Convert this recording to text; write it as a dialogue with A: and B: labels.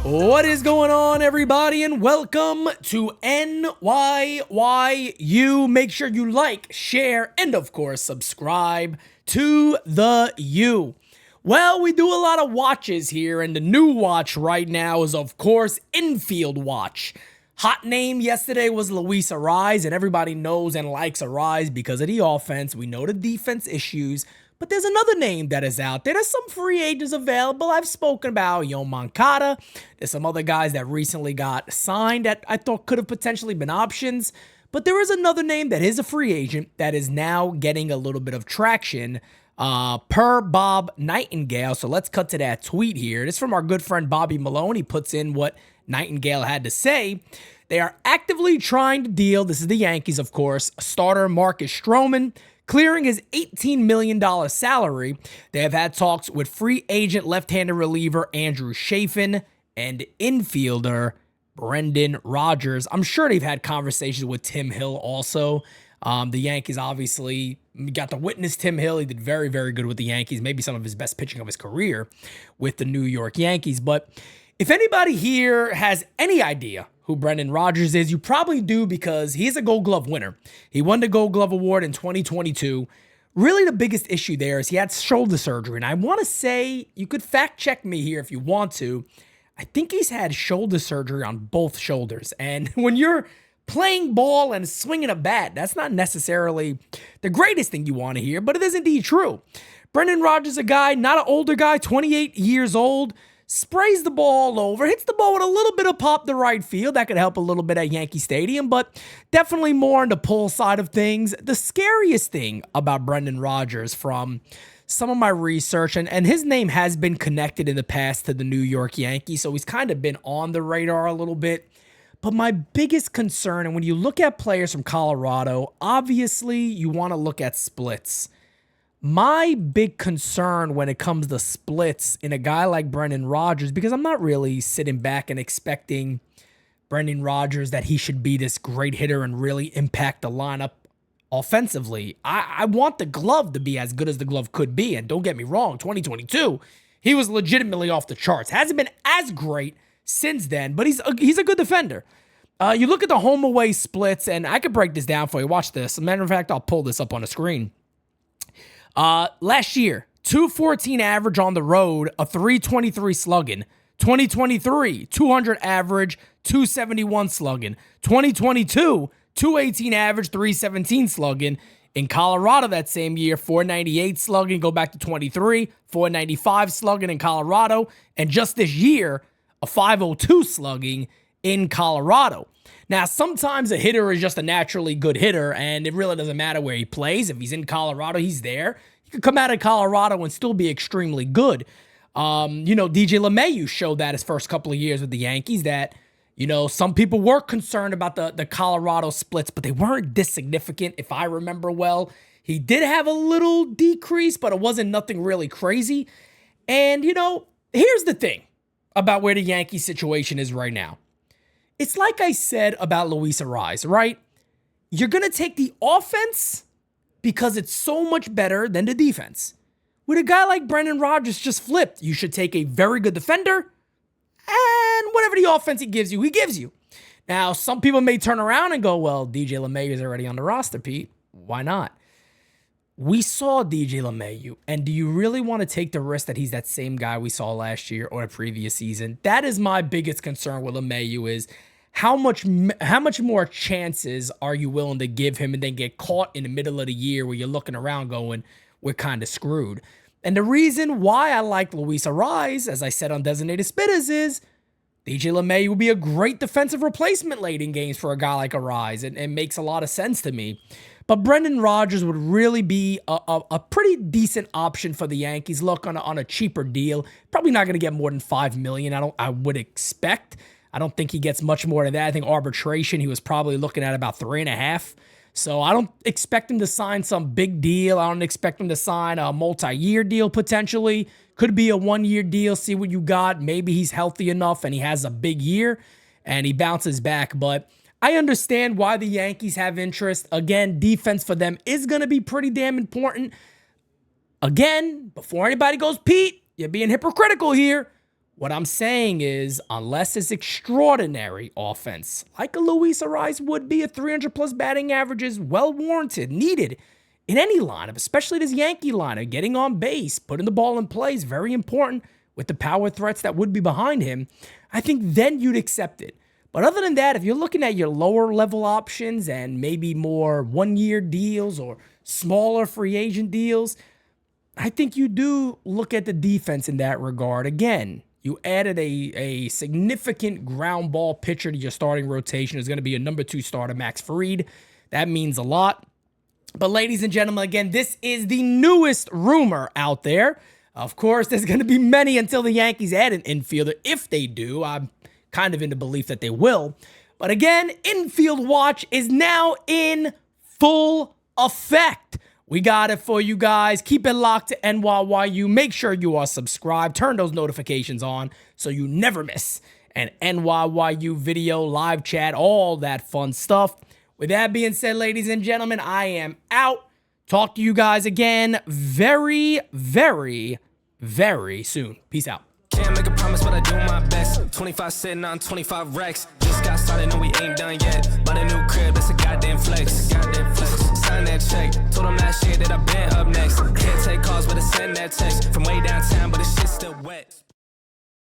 A: What is going on, everybody, and welcome to NYYU. Make sure you like, share, and of course, subscribe to the U. Well, we do a lot of watches here, and the new watch right now is, of course, Infield Watch. Hot name yesterday was Luis Arraez, and everybody knows and likes Arraez because of the offense. We know the defense issues. But there's another name that is out there. There's some free agents available. I've spoken about Moncada. There's some other guys that recently got signed that I thought could have potentially been options. But there is another name that is a free agent that is now getting a little bit of traction per Bob Nightengale. So let's cut to that tweet here. This is from our good friend Bobby Malone. He puts in what Nightengale had to say. They are actively trying to deal, this is the Yankees, of course, starter Marcus Stroman, clearing his $18 million salary. They have had talks with free agent left-handed reliever Andrew Chafin and infielder Brendan Rodgers. I'm sure they've had conversations with Tim Hill also. The Yankees obviously got to witness Tim Hill. He did very, very good with the Yankees, maybe some of his best pitching of his career with the New York Yankees. But if anybody here has any idea who Brendan Rodgers is, you probably do because he's a Gold Glove winner. He won the Gold Glove Award in 2022. Really the biggest issue there is he had shoulder surgery. And I want to say, you could fact check me here if you want to, I think he's had shoulder surgery on both shoulders. And when you're playing ball and swinging a bat, that's not necessarily the greatest thing you want to hear, but it is indeed true. Brendan Rodgers is a guy, not an older guy, 28 years old, sprays the ball over, hits the ball with a little bit of pop to right field. That could help a little bit at Yankee Stadium, but definitely more on the pull side of things. The scariest thing about Brendan Rodgers from some of my research, and his name has been connected in the past to the New York Yankees, so he's kind of been on the radar a little bit. But my biggest concern, and when you look at players from Colorado, obviously you want to look at splits. My big concern when it comes to splits in a guy like Brendan Rodgers, because I'm not really sitting back and expecting Brendan Rodgers that he should be this great hitter and really impact the lineup offensively. I want the glove to be as good as the glove could be. And don't get me wrong, 2022, he was legitimately off the charts. Hasn't been as great since then, but he's a good defender. You look at the home away splits, and I could break this down for you. Watch this. As a matter of fact, I'll pull this up on the screen. Last year, 214 average on the road, a 323 slugging. 2023, 200 average, 271 slugging. 2022, 218 average, 317 slugging. In Colorado that same year, 498 slugging. Go back to 23, 495 slugging in Colorado. And just this year, a 502 slugging in Colorado. Now, sometimes a hitter is just a naturally good hitter, and it really doesn't matter where he plays. If he's in Colorado, he's there. He could come out of Colorado and still be extremely good. DJ LeMahieu showed that his first couple of years with the Yankees that, some people were concerned about the Colorado splits, but they weren't this significant, if I remember well. He did have a little decrease, but it wasn't nothing really crazy. And, here's the thing about where the Yankee situation is right now. It's like I said about Luis Arraez, right? You're going to take the offense because it's so much better than the defense. With a guy like Brendan Rodgers just flipped. You should take a very good defender, and whatever the offense he gives you, he gives you. Now, some people may turn around and go, well, DJ LeMahieu is already on the roster, Pete. Why not? We saw DJ LeMahieu, and do you really want to take the risk that he's that same guy we saw last year or the previous season? That is my biggest concern with LeMahieu is how much more chances are you willing to give him and then get caught in the middle of the year where you're looking around going, we're kind of screwed. And the reason why I like Luis Arraez, as I said on Designated Spitters, is DJ LeMahieu will be a great defensive replacement late in games for a guy like Arraez, and it makes a lot of sense to me. But Brendan Rodgers would really be a pretty decent option for the Yankees. Look, on a cheaper deal, probably not going to get more than $5 million. I would expect. I don't think he gets much more than that. I think arbitration, he was probably looking at about 3.5. So I don't expect him to sign some big deal. I don't expect him to sign a multi-year deal potentially. Could be a 1-year deal, see what you got. Maybe he's healthy enough and he has a big year and he bounces back. But I understand why the Yankees have interest. Again, defense for them is going to be pretty damn important. Again, before anybody goes, Pete, you're being hypocritical here. What I'm saying is, unless it's extraordinary offense, like a Luis Ariz would be, a 300-plus batting average is well warranted, needed in any lineup, especially this Yankee lineup. Getting on base, putting the ball in play is very important with the power threats that would be behind him. I think then you'd accept it. But other than that, if you're looking at your lower level options and maybe more one-year deals or smaller free agent deals, I think you do look at the defense in that regard. Again, you added a significant ground ball pitcher to your starting rotation. Is going to be a number 2 starter, Max Fried. That means a lot. But ladies and gentlemen, again, this is the newest rumor out there. Of course, there's going to be many until the Yankees add an infielder. If they do, I'm kind of in the belief that they will. But again, Infield Watch is now in full effect. We got it for you guys. Keep it locked to NYYU. Make sure you are subscribed. Turn those notifications on so you never miss an NYYU video, live chat, all that fun stuff. With that being said, ladies and gentlemen, I am out. Talk to you guys again very, very, very soon. Peace out.
B: Can't make a promise, but I do my best. 25 sitting on 25 racks. Just got started, no, we ain't done yet. Bought a new crib, that's a goddamn flex. Sign that check. Told them last year that I been up next. Can't take calls, but I send that text. From way downtown, but the shit's still wet.